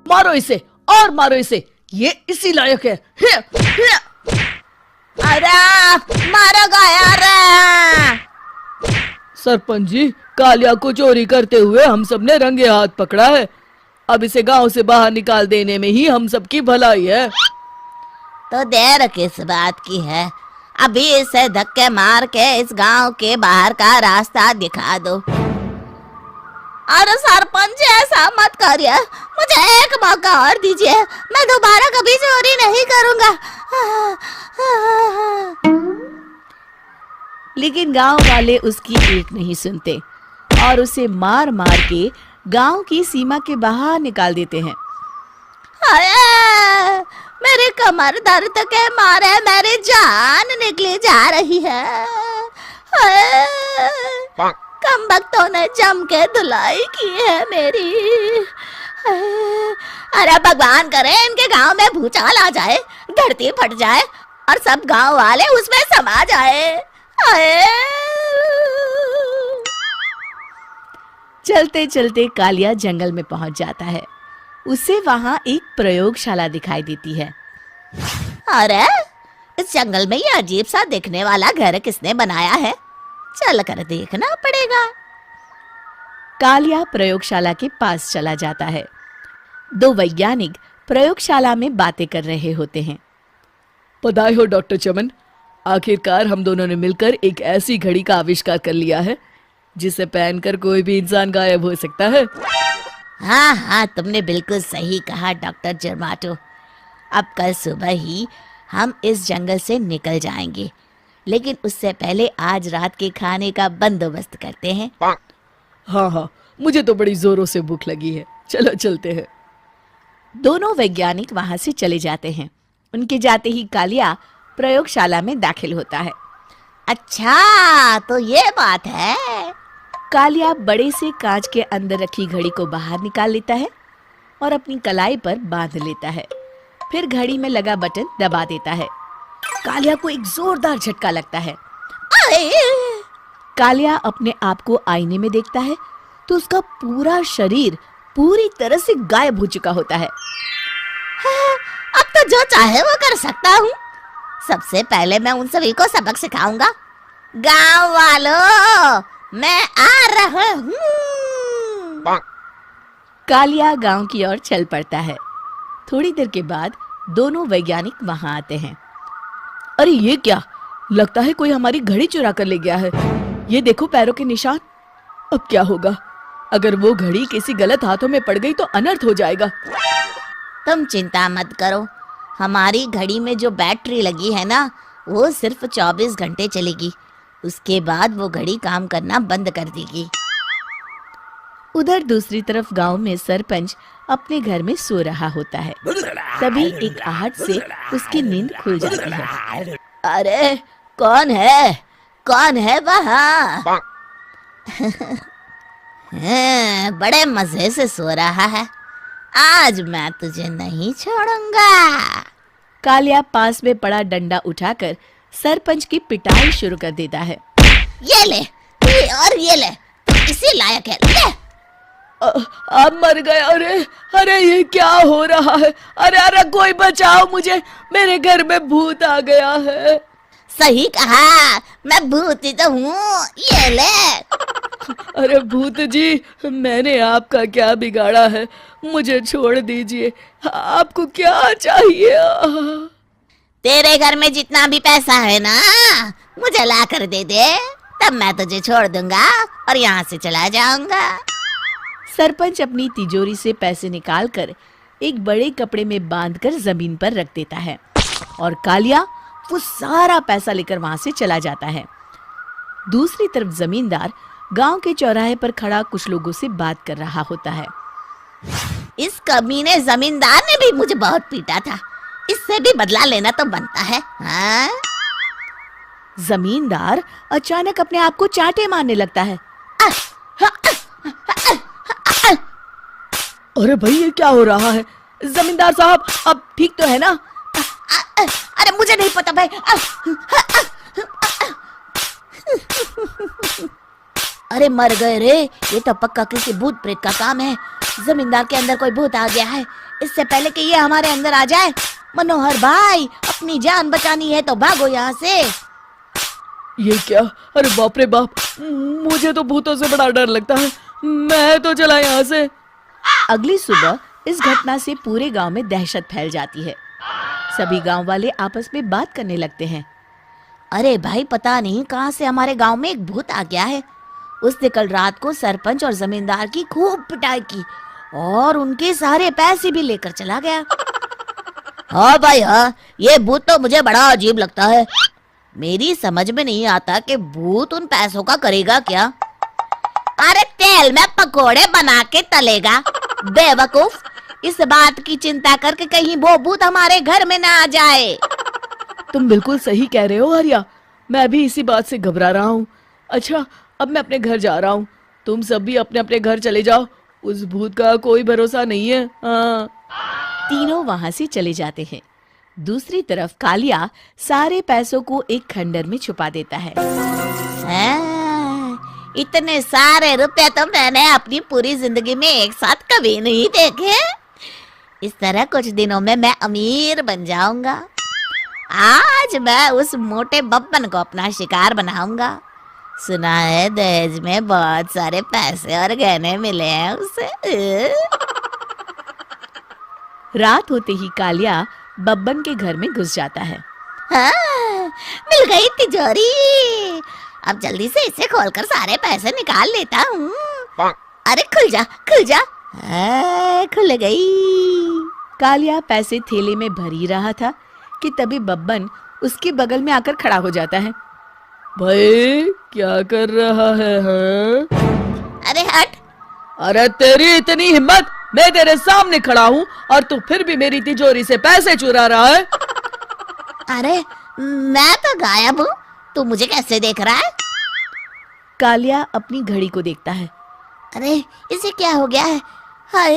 मारो इसे और मारो इसे, ये इसी लायक है। अरे मारो यार। सरपंच जी, कालिया को चोरी करते हुए हम सब ने रंगे हाथ पकड़ा है। अब इसे गांव से बाहर निकाल देने में ही हम सबकी भलाई है। तो देर किस बात की है, अभी इसे धक्के मार के इस गांव के बाहर का रास्ता दिखा दो। अरे सरपंच ऐसा मत करिए, मुझे एक मौका और दीजिए, मैं दोबारा कभी चोरी नहीं करूंगा। लेकिन गांव वाले उसकी एक नहीं सुनते और उसे मार मार के गांव की सीमा के बाहर निकाल देते हैं। मेरी कमर दर्द के मारे मेरी जान निकली जा रही है। कमबख्तों ने जम के धुलाई की है मेरी। अरे भगवान करे इनके गांव में भूचाल आ जाए, धरती फट जाए और सब गांव वाले उसमें समा जाए। चलते चलते कालिया जंगल में पहुंच जाता है। उसे वहां एक प्रयोगशाला दिखाई देती है। अरे इस जंगल में ये अजीब सा दिखने वाला घर किसने बनाया है, चल कर देखना पड़ेगा। कालिया प्रयोगशाला के पास चला जाता है। दो वैज्ञानिक प्रयोगशाला में बातें कर रहे होते हैं। बधाई हो डॉक्टर चमन, आखिरकार हम दोनों ने मिलकर एक ऐसी घड़ी का आविष्कार कर लिया है जिसे पहनकर कोई भी इंसान गायब हो सकता है। हाँ हाँ, तुमने बिल्कुल सही कहा डॉक्टर जर्माटो। अब कल सुबह ही हम इस जंगल से निकल जाएंगे, लेकिन उससे पहले आज रात के खाने का बंदोबस्त करते हैं। हाँ हाँ, मुझे तो बड़ी जोरों से भूख लगी है, चलो चलते हैं। दोनों वैज्ञानिक वहां से चले जाते हैं। उनके जाते ही कालिया प्रयोगशाला में दाखिल होता है। अच्छा तो ये बात है। कालिया बड़े से कांच के अंदर रखी घड़ी को बाहर निकाल लेता है और अपनी कलाई पर बांध लेता है। फिर घड़ी में लगा बटन दबा देता है। कालिया को एक जोरदार झटका लगता है। कालिया अपने आप को आईने में देखता है तो उसका पूरा शरीर पूरी तरह से गायब हो चुका होता है। अब तो जो चाहे वो कर सकता हूँ। सबसे पहले मैं उन सभी को सबक सिखाऊंगा। गांव वालों, मैं आ रहा हूँ। कालिया गांव की ओर चल पड़ता है। थोड़ी देर के बाद दोनों वैज्ञानिक वहां आते हैं। अरे ये क्या, लगता है कोई हमारी घड़ी चुरा कर ले गया है। ये देखो पैरों के निशान। अब क्या होगा, अगर वो घड़ी किसी गलत हाथों में पड़ गई तो अनर्थ हो जाएगा। तुम चिंता मत करो, हमारी घड़ी में जो बैटरी लगी है ना, वो सिर्फ 24 घंटे चलेगी। उसके बाद वो घड़ी काम करना बंद कर देगी। उधर दूसरी तरफ गांव में सरपंच अपने घर में सो रहा होता है। तभी एक आहट से उसकी नींद खुल जाती है। अरे कौन है वहाँ? बड़े मजे से सो रहा है, आज मैं तुझे नहीं छोड़ूंगा। कालिया पास में पड़ा डंडा उठाकर सरपंच की पिटाई शुरू कर देता है। ये ले, ये ले, इसी लायक है, ले। आप मर गए। अरे अरे ये क्या हो रहा है? अरे अरे कोई बचाओ मुझे, मेरे घर में भूत आ गया है। सही कहा, मैं भूत ही तो हूँ, ये ले। अरे भूत जी, मैंने आपका क्या बिगाड़ा है, मुझे छोड़ दीजिए। आपको क्या चाहिए? तेरे घर में जितना भी पैसा है ना, मुझे ला कर दे दे, तब मैं तुझे छोड़ दूंगा और यहाँ से चला जाऊंगा। सरपंच अपनी तिजोरी से पैसे निकालकर एक बड़े कपड़े में बांधकर जमीन पर रख देता है और कालिया वो सारा पैसा लेकर वहां से चला जाता है। दूसरी तरफ जमींदार गांव के चौराहे पर खड़ा कुछ लोगों से बात कर रहा होता है। इस कमीने जमींदार ने भी मुझे बहुत पीटा था, इससे भी बदला लेना तो बनता है। हाँ? जमींदार अचानक अपने आप को चांटे मारने लगता है। अरे भाई ये क्या हो रहा है? जमींदार साहब अब ठीक तो है ना? अरे मुझे नहीं पता भाई। अरे मर गए रे, ये तो पक्का किसी भूत प्रेत का काम है। जमींदार के अंदर कोई भूत आ गया है। इससे पहले कि ये हमारे अंदर आ जाए, मनोहर भाई अपनी जान बचानी है तो भागो यहाँ से। ये क्या? अरे बाप रे बाप, मुझे तो भूतों से बड़ा डर लगता है, मैं तो चला यहाँ से। अगली सुबह इस घटना से पूरे गांव में दहशत फैल जाती है। सभी गांव वाले आपस में बात करने लगते हैं। अरे भाई, पता नहीं कहाँ से हमारे गांव में एक भूत आ गया है। उसने कल रात को सरपंच और जमींदार की खूब पिटाई की और उनके सारे पैसे भी लेकर चला गया। हाँ भाई हाँ, ये भूत तो मुझे बड़ा अजीब लगता है। मेरी समझ में नहीं आता कि भूत उन पैसों का करेगा क्या। अरे तेल में पकोड़े बना के तलेगा बेवकूफ। इस बात की चिंता करके कहीं वो भूत हमारे घर में ना आ जाए। तुम बिल्कुल सही कह रहे हो आर्या, मैं भी इसी बात से घबरा रहा हूँ। अच्छा, अब मैं अपने घर जा रहा हूँ, तुम सब भी अपने अपने घर चले जाओ, उस भूत का कोई भरोसा नहीं है। हाँ। तीनों वहां से चले जाते हैं। दूसरी तरफ कालिया सारे पैसों को एक खंडर में छुपा देता है। इतने सारे रुपए तो मैंने अपनी पूरी जिंदगी में एक साथ कभी नहीं देखे। इस तरह कुछ दिनों में मैं अमीर बन जाऊंगा। आज मैं उस मोटे बब्बन को अपना शिकार बनाऊंगा। सुना है दहेज में बहुत सारे पैसे और गहने मिले हैं उसे। रात होते ही कालिया बब्बन के घर में घुस जाता है। हाँ, मिल गई तिजोरी। अब जल्दी से इसे खोलकर सारे पैसे निकाल लेता हूँ। अरे खुल जा खुल जा। खुल गई। कालिया पैसे थैले में भर ही रहा था कि तभी बब्बन उसके बगल में आकर खड़ा हो जाता है। भाई क्या कर रहा है? हाँ? अरे हट। अरे तेरी इतनी हिम्मत, मैं तेरे सामने खड़ा हूँ और तू फिर भी मेरी तिजोरी से पैसे चुरा रहा है। अरे मैं तो गायब हूँ, तू मुझे कैसे देख रहा है? कालिया अपनी घड़ी को देखता है। अरे इसे क्या हो गया है? हाय